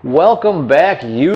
Welcome back, YouTube.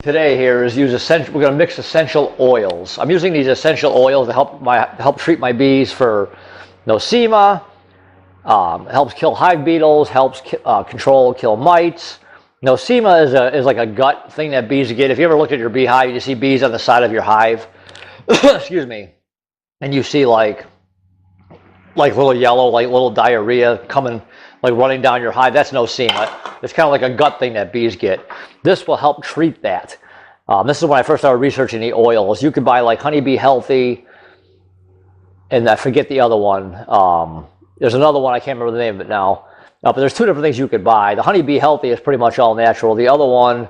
Today here is we're going to mix essential oils. I'm using these essential oils to help treat my bees for Nosema. Helps kill hive beetles, helps kill mites. Nosema is like a gut thing that bees get. If you ever look at your beehive, you see bees on the side of your hive. Excuse me. And you see like little yellow, like little diarrhea coming, like running down your hive. That's Nosema. It's kind of like a gut thing that bees get. This will help treat that. This is when I first started researching the oils. You could buy like Honeybee Healthy, and I forget the other one. There's another one, I can't remember the name of it now. But there's two different things you could buy. The Honeybee Healthy is pretty much all natural. The other one,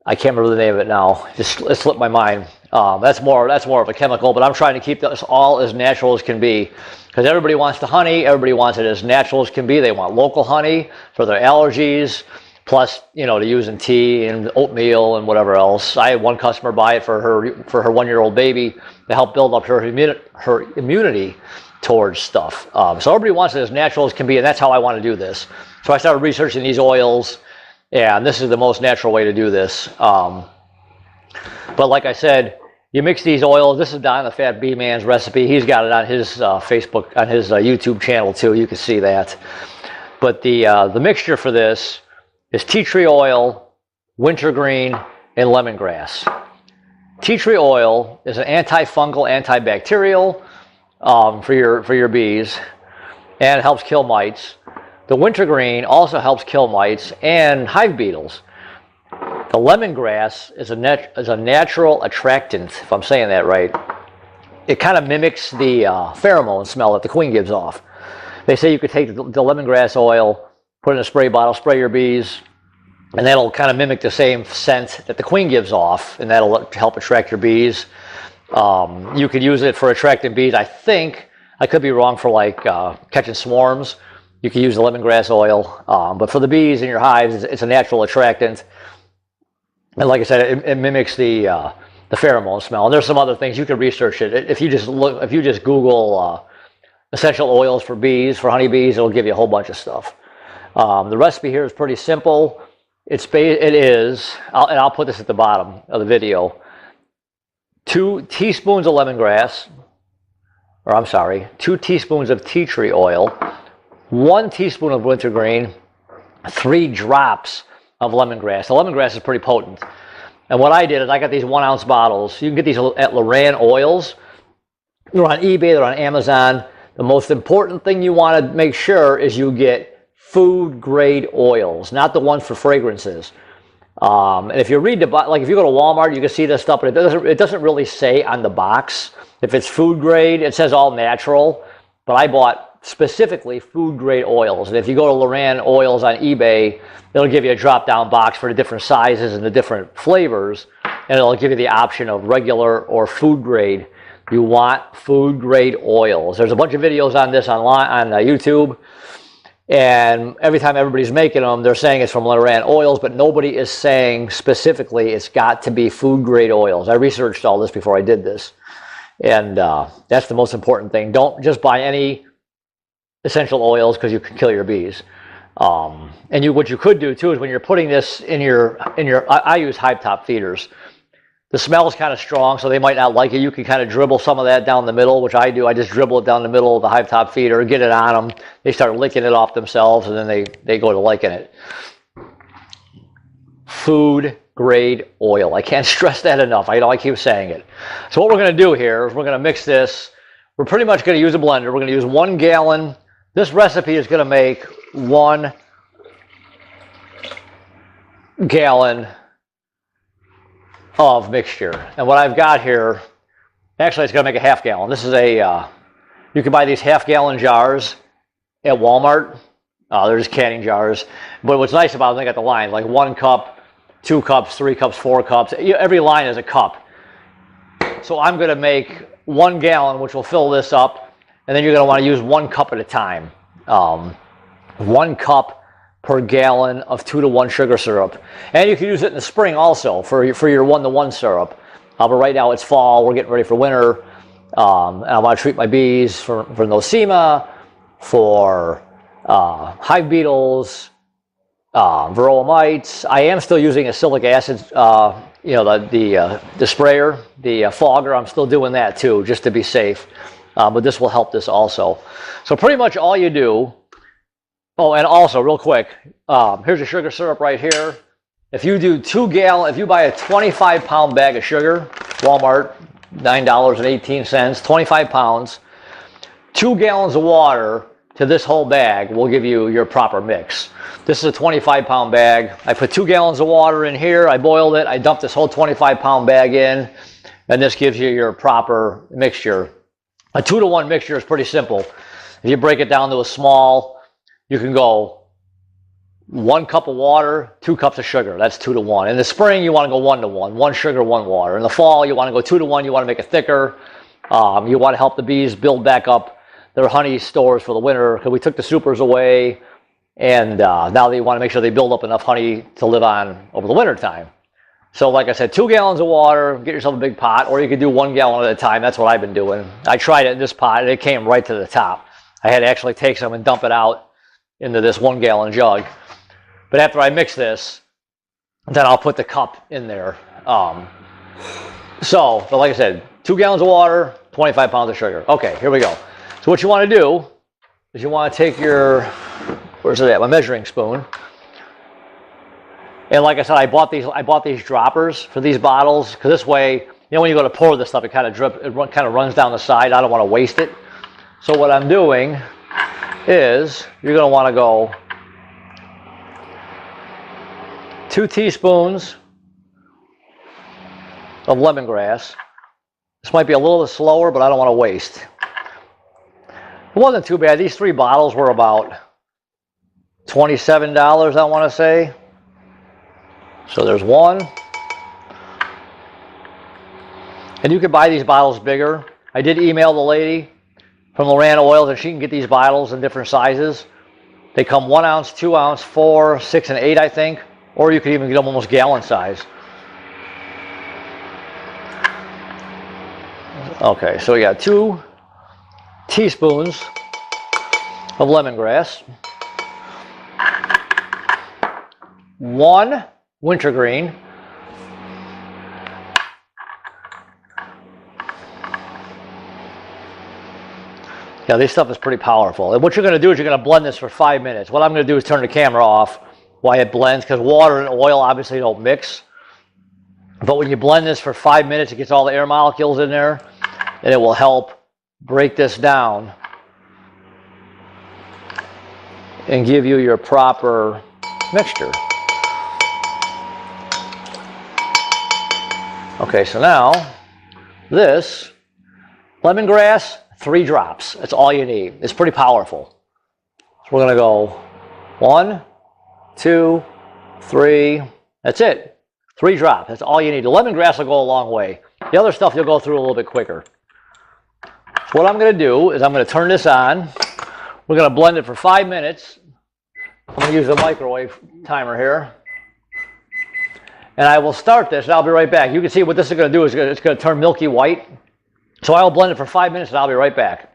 I can't remember the name of it now. It slipped my mind. That's more of a chemical, but I'm trying to keep this all as natural as can be. Because everybody wants the honey, everybody wants it as natural as can be. They want local honey for their allergies, plus, to use in tea and oatmeal and whatever else. I had one customer buy it for her 1-year-old baby to help build up her immunity towards stuff. So everybody wants it as natural as can be, and that's how I want to do this. So I started researching these oils, and this is the most natural way to do this. But like I said, you mix these oils. This is Don the Fat Bee Man's recipe. He's got it on his Facebook, on his YouTube channel too. You can see that. But the mixture for this is tea tree oil, wintergreen, and lemongrass. Tea tree oil is an antifungal, antibacterial for your bees, and it helps kill mites. The wintergreen also helps kill mites and hive beetles. The lemongrass is a natural attractant, if I'm saying that right. It kind of mimics the pheromone smell that the queen gives off. They say you could take the lemongrass oil, put it in a spray bottle, spray your bees, and that'll kind of mimic the same scent that the queen gives off, and that'll help attract your bees. You could use it for attracting bees. I think, I could be wrong, for like catching swarms. You could use the lemongrass oil, but for the bees in your hives, it's a natural attractant. And like I said, it mimics the pheromone smell. And there's some other things you can research it. If you just Google essential oils for bees, for honeybees, it'll give you a whole bunch of stuff. The recipe here is pretty simple. I'll put this at the bottom of the video. 2 teaspoons of lemongrass, 2 teaspoons of tea tree oil, 1 teaspoon of wintergreen, 3 drops of lemongrass. The lemongrass is pretty potent. And what I did is I got these 1-ounce bottles. You can get these at Loran Oils. They're on eBay, they're on Amazon. The most important thing you want to make sure is you get food grade oils, not the ones for fragrances. And if you read if you go to Walmart, you can see this stuff, but it doesn't really say on the box. If it's food grade, it says all natural, but I bought specifically food grade oils. And if you go to Loran Oils on eBay, it'll give you a drop down box for the different sizes and the different flavors, and it'll give you the option of regular or food grade. You want food grade oils. There's a bunch of videos on this online on YouTube, and every time everybody's making them, they're saying it's from Loran Oils, but nobody is saying specifically it's got to be food grade oils. I researched all this before I did this, and that's the most important thing. Don't just buy any essential oils, because you can kill your bees. And what you could do too is when you're putting this in your I use hive top feeders. The smell is kind of strong, so they might not like it. You can kind of dribble some of that down the middle, which I do. I just dribble it down the middle of the hive top feeder, get it on them. They start licking it off themselves, and then they go to liking it. Food grade oil. I can't stress that enough. I keep saying it. So what we're going to do here is we're going to mix this. We're pretty much going to use a blender. We're going to use 1 gallon. This recipe is going to make 1 gallon of mixture. And what I've got here, actually it's going to make a ½ gallon. This is you can buy these ½ gallon jars at Walmart. They're just canning jars. But what's nice about them, they got the line, like 1 cup, 2 cups, 3 cups, 4 cups. Every line is a cup. So I'm going to make 1 gallon, which will fill this up. And then you're going to want to use 1 cup at a time. 1 cup per gallon of 2-to-1 sugar syrup. And you can use it in the spring also for your 1-to-1 syrup. But right now it's fall, we're getting ready for winter. And I want to treat my bees for Nosema, for hive beetles, varroa mites. I am still using acetic acid, you know, the sprayer, the fogger. I'm still doing that too, just to be safe. But this will help this also. So pretty much all you do. Oh, and also real quick, here's your sugar syrup right here. If you do if you buy a 25-pound bag of sugar, Walmart, $9.18, 25 pounds, 2 gallons of water to this whole bag will give you your proper mix. This is a 25-pound bag. I put 2 gallons of water in here. I boiled it. I dumped this whole 25-pound bag in, and this gives you your proper mixture. A 2-to-1 mixture is pretty simple. If you break it down to a small, you can go 1 cup of water, 2 cups of sugar. That's 2-to-1. In the spring, you want to go 1-to-1. 1 sugar, 1 water. In the fall, you want to go 2-to-1. You want to make it thicker. You want to help the bees build back up their honey stores for the winter, because we took the supers away, and now they want to make sure they build up enough honey to live on over the winter time. So like I said, 2 gallons of water, get yourself a big pot, or you could do 1 gallon at a time. That's what I've been doing. I tried it in this pot, and it came right to the top. I had to actually take some and dump it out into this 1 gallon jug. But after I mix this, then I'll put the cup in there. But like I said, 2 gallons of water, 25 pounds of sugar. Okay, here we go. So what you want to do is you want to take your, where's it at? My measuring spoon. And like I said, I bought these droppers for these bottles, because this way, you know, when you go to pour this stuff, it kind of runs down the side. I don't want to waste it. So what I'm doing is you're going to want to go 2 teaspoons of lemongrass. This might be a little slower, but I don't want to waste. It wasn't too bad. These 3 bottles were about $27, I want to say. So there's 1. And you can buy these bottles bigger. I did email the lady from Loran Oils, and she can get these bottles in different sizes. They come 1 ounce, 2 ounce, 4, 6, and 8, I think. Or you could even get them almost gallon size. Okay, so we got 2 teaspoons of lemongrass, 1 wintergreen, yeah, this stuff is pretty powerful. And what you're going to do is you're going to blend this for 5 minutes. What I'm going to do is turn the camera off while it blends, because water and oil obviously don't mix. But when you blend this for 5 minutes, it gets all the air molecules in there, and it will help break this down and give you your proper mixture. Okay, so now this lemongrass, 3 drops. That's all you need. It's pretty powerful. So we're going to go 1, 2, 3. That's it. 3 drops. That's all you need. The lemongrass will go a long way. The other stuff you'll go through a little bit quicker. So what I'm going to do is I'm going to turn this on. We're going to blend it for 5 minutes. I'm going to use the microwave timer here. And I will start this, and I'll be right back. You can see what this is going to do is it's going to turn milky white. So I will blend it for 5 minutes, and I'll be right back.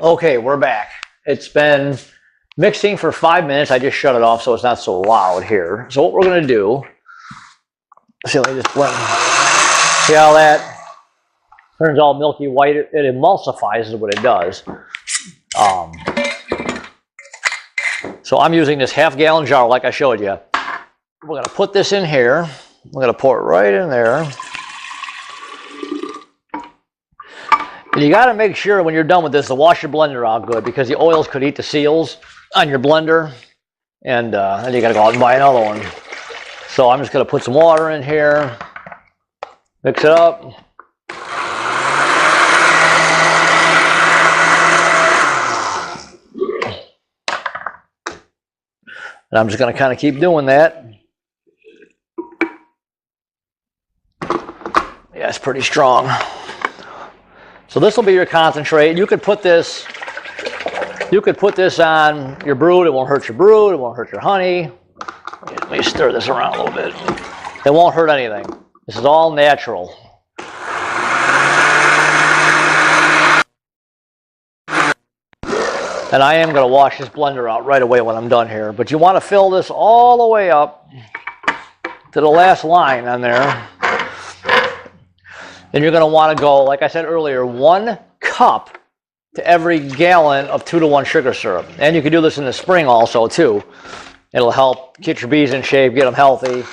Okay, we're back. It's been mixing for 5 minutes. I just shut it off so it's not so loud here. So what we're going to do, see, let me just blend. See how that turns all milky white? It emulsifies is what it does. So I'm using this half-gallon jar like I showed you. We're going to put this in here. We're going to pour it right in there. And you got to make sure when you're done with this to wash your blender out good, because the oils could eat the seals on your blender. And then you got to go out and buy another one. So I'm just going to put some water in here. Mix it up. And I'm just going to kind of keep doing that. Yeah, it's pretty strong. So this will be your concentrate. You could put this on your brood. It won't hurt your brood. It won't hurt your honey. Let me stir this around a little bit. It won't hurt anything. This is all natural. And I am going to wash this blender out right away when I'm done here. But you want to fill this all the way up to the last line on there. And you're going to want to go, like I said earlier, 1 cup to every gallon of 2-to-1 sugar syrup. And you can do this in the spring also too. It'll help get your bees in shape, get them healthy.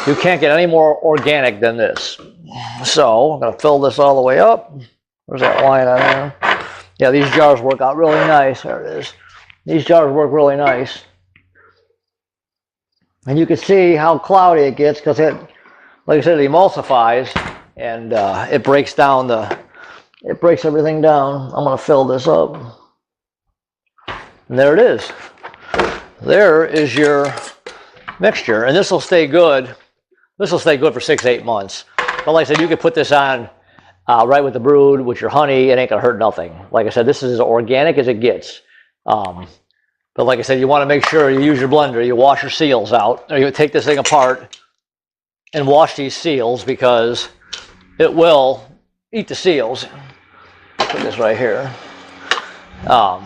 You can't get any more organic than this. So I'm going to fill this all the way up. Where's that line on there? Yeah, these jars work out really nice. There it is. These jars work really nice. And you can see how cloudy it gets because it, like I said, it emulsifies and it breaks down it breaks everything down. I'm going to fill this up. And there it is. There is your mixture. And this will stay good. This will stay good for 6 to 8 months. But like I said, you could put this on right with the brood, with your honey. It ain't going to hurt nothing. Like I said, this is as organic as it gets. But like I said, you want to make sure you use your blender, you wash your seals out, or you take this thing apart and wash these seals because it will eat the seals. Put this right here. I'm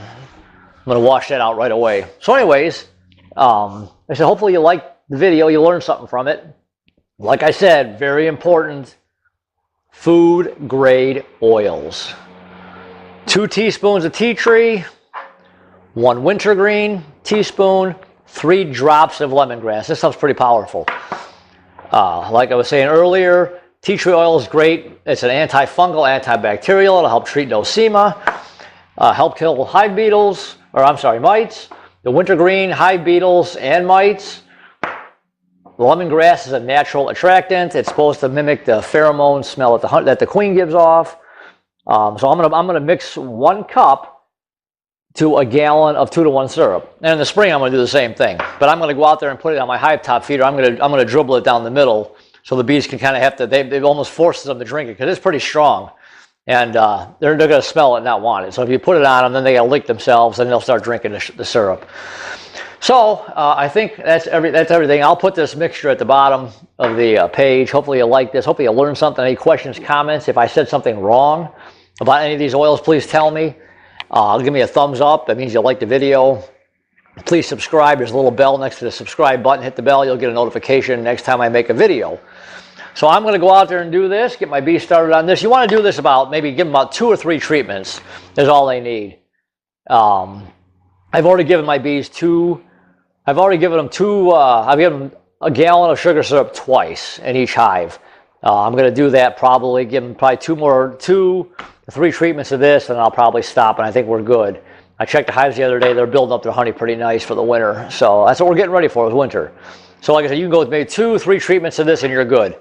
going to wash that out right away. So anyways, I said hopefully you liked the video, you learned something from it. Like I said, very important, food grade oils. 2 teaspoons of tea tree, 1 wintergreen teaspoon, 3 drops of lemongrass. This stuff's pretty powerful. Like I was saying earlier, tea tree oil is great. It's an antifungal, antibacterial. It'll help treat nosema, help kill hive beetles, or I'm sorry, mites. The wintergreen, hive beetles, and mites. The lemongrass is a natural attractant. It's supposed to mimic the pheromone smell that the queen gives off. So I'm gonna mix 1 cup to a gallon of 2-to-1 syrup. And in the spring, I'm going to do the same thing. But I'm going to go out there and put it on my hive top feeder. I'm going to dribble it down the middle so the bees can kind of have to, they almost forces them to drink it because it's pretty strong. And they're going to smell it and not want it. So if you put it on them, then they got to lick themselves and they'll start drinking the syrup. So I think that's everything. I'll put this mixture at the bottom of the page. Hopefully you like this. Hopefully you learned something. Any questions, comments? If I said something wrong about any of these oils, please tell me. Give me a thumbs up. That means you like the video. Please subscribe. There's a little bell next to the subscribe button. Hit the bell. You'll get a notification next time I make a video. So I'm going to go out there and do this. Get my bees started on this. You want to do this maybe give them about 2 or 3 treatments. Is all they need. I've already given my bees 2. I've already given them 2. I've given them a gallon of sugar syrup twice in each hive. I'm going to do that probably. Give them probably 2 to 3 treatments of this, and I'll probably stop, and I think we're good. I checked the hives the other day. They're building up their honey pretty nice for the winter. So that's what we're getting ready for is winter. So like I said, you can go with maybe 2 or 3 treatments of this, and you're good.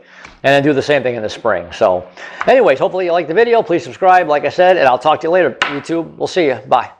And then do the same thing in the spring. So anyways, hopefully you liked the video. Please subscribe, like I said, and I'll talk to you later, YouTube. We'll see you. Bye.